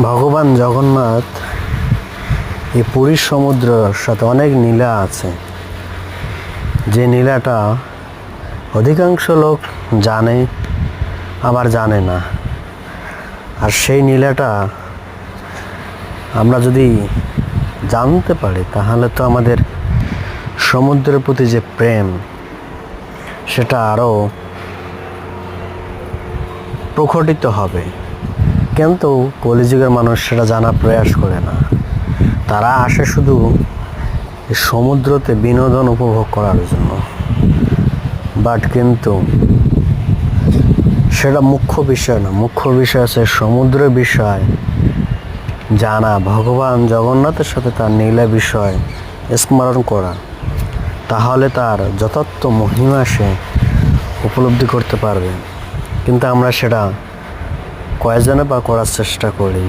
ভগবান জগন্নাথ এই পুরীর সমুদ্রের সাথে অনেক নীলা আছে, যে নীলাটা অধিকাংশ লোক জানে আবার জানে না। আর সেই নীলাটা আমরা যদি জানতে পারি তাহলে তো আমাদের সমুদ্রের প্রতি যে প্রেম সেটা আরও প্রকটিত হবে। কিন্তু কলিযুগের মানুষ সেটা জানার প্রয়াস করে না। তারা আসে শুধু সমুদ্রতে বিনোদন উপভোগ করার জন্য, বাট কিন্তু সেটা মুখ্য বিষয় না। মুখ্য বিষয় আছে সমুদ্রের বিষয় জানা, ভগবান জগন্নাথের সাথে তার নীলা বিষয় স্মরণ করা, তাহলে তার যথার্থ মহিমা সে উপলব্ধি করতে পারবে। কিন্তু আমরা সেটা কয়েকজনে বা করার চেষ্টা করি।